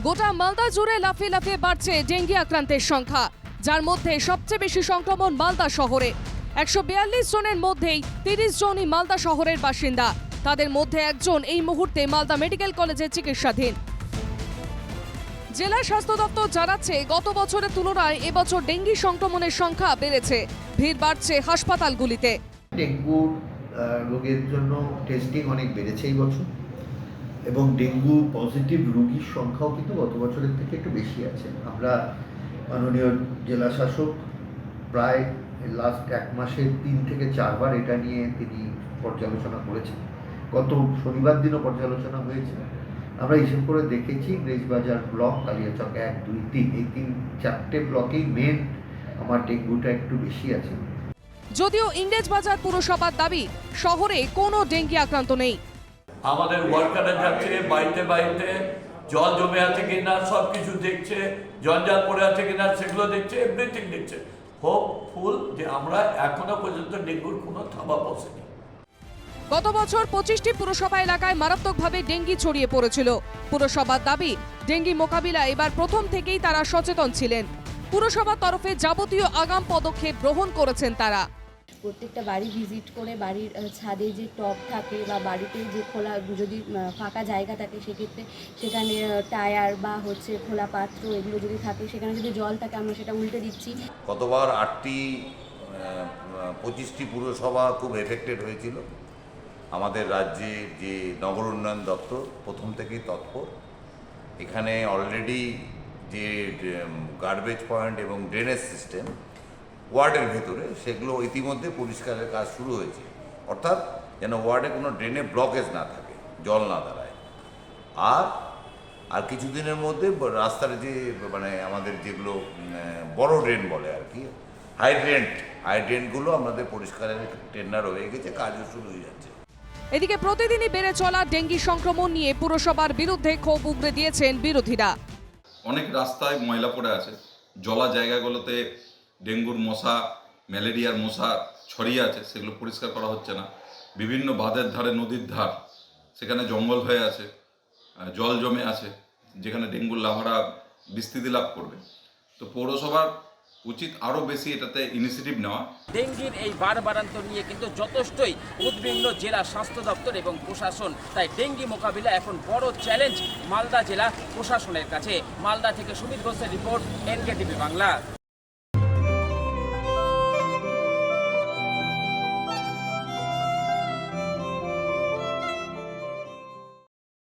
গোটা মালদা জুড়ে লাফিয়ে লাফিয়ে বাড়ছে ডেঙ্গি আক্রান্তের সংখ্যা, যার মধ্যে সবচেয়ে বেশি সংক্রমণ মালদা শহরে। 142 জনের মধ্যেই 30 জনই মালদা শহরের বাসিন্দা। তাদের মধ্যে একজন এই মুহূর্তে মালদা মেডিকেল কলেজে চিকিৎসাধীন। জেলা স্বাস্থ্য দপ্তর জানাচ্ছে, গত বছরের তুলনায় এবছর ডেঙ্গি সংক্রমণের সংখ্যা বেড়েছে। ভিড় বাড়ছে হাসপাতালগুলিতে। ডেঙ্গু রোগের জন্য টেস্টিং অনেক বেড়েছে এই বছর, এবং ডেঙ্গু পজিটিভ রোগীর সংখ্যাও কিন্তু গত বছরের থেকে একটু বেশি আছে। আমরা মাননীয় জেলা শাসক প্রায় লাস্ট এক মাসে 3 থেকে 4 বার এটা নিয়ে তিনি পর্যালোচনা করেছেন। গত শনিবার দিনও পর্যালোচনা হয়েছে। আমরা হিসেব করে দেখেছি, ইংরেজবাজার ব্লক, কালিয়াচক 1, 2, 3 এই 4টে ব্লকেই মেন আমার ডেঙ্গুটা একটু বেশি আছে। যদিও ইংরেজবাজার পুরসভার দাবি, শহরে কোনো ডেঙ্গি আক্রান্ত নেই। আমাদের ওয়ার্কাররা যাচ্ছে বাড়িতে বাড়িতে, জল জমে আছে কিনা সব কিছু দেখছে, জঞ্জাল পড়ে আছে কিনা সেগুলো দেখছে, এভরিথিং দেখছে। হোপফুল যে আমরা এখনো পর্যন্ত ডেঙ্গুর কোনো থাবা বসেনি। গত বছর 25টি পুরসভা এলাকায় মারাত্মকভাবে ডেঙ্গি ছড়িয়ে পড়েছিল। পুরসভার দাবি, ডেঙ্গি মোকাবিলায় এবার প্রথম থেকেই তারা সচেতন ছিলেন। পুরসভার তরফে যাবতীয় আগাম পদক্ষেপ গ্রহণ করেছেন তারা। প্রত্যেকটা বাড়ি ভিজিট করে বাড়ির ছাদে যে টব থাকে বা বাড়িতে যে খোলা যদি ফাঁকা জায়গা থাকে, সেক্ষেত্রে সেখানে টায়ার বা খোলা পাত্র এগুলো যদি থাকে, সেখানে যদি জল থাকে আমরা সেটা উল্টে দিচ্ছি। গতবার 25টি পুরসভা খুব এফেক্টেড হয়েছিল। আমাদের রাজ্যে যে নগর উন্নয়ন দপ্তর প্রথম থেকেই তৎপর। এখানে অলরেডি যে গার্বেজ পয়েন্ট এবং ড্রেনেজ সিস্টেম ওয়ার্ডের ভেতরে, সেগুলো ইতিমধ্যে পরিষ্কারের কাজ শুরু হয়েছে। অর্থাৎ যেন ওয়ার্ডে কোনো ড্রেনে ব্লকেজ না থাকে, জল না দাঁড়ায়। আর কিছুদিনের মধ্যে রাস্তার যে আমাদের যেগুলো বড় ড্রেন বলে আর কি, হাইড্রেন্টগুলো আমাদের পরিষ্কারের টেন্ডার হয়ে গেছে, কাজও শুরু হয়ে যাচ্ছে। এদিকে প্রতিদিনই বেড়ে চলা ডেঙ্গি সংক্রমণ নিয়ে পুরসভার বিরুদ্ধে ক্ষোভ উগরে দিয়েছেন বিরোধীরা। অনেক রাস্তায় ময়লা পড়ে আছে, জলা জায়গাগুলোতে ডেঙ্গুর মশা, ম্যালেরিয়ার মশা ছড়িয়ে আছে, সেগুলো পরিষ্কার করা হচ্ছে না। বিভিন্ন বাঁধের ধারে, নদীর ধার, সেখানে জঙ্গল হয়ে আছে, জল জমে আছে, যেখানে ডেঙ্গুর লার্ভারা বিস্তৃতি লাভ করবে। তো পৌরসভার উচিত আরও বেশি এটাতে ইনিশিয়েটিভ নেওয়া। ডেঙ্গির এই বাড়বাড়ন্ত নিয়ে কিন্তু যথেষ্টই উদ্বিগ্ন জেলা স্বাস্থ্য দপ্তর এবং প্রশাসন। তাই ডেঙ্গি মোকাবিলা এখন বড় চ্যালেঞ্জ মালদা জেলা প্রশাসনের কাছে। মালদা থেকে সুমিত ঘোষের রিপোর্ট, NKTV বাংলা।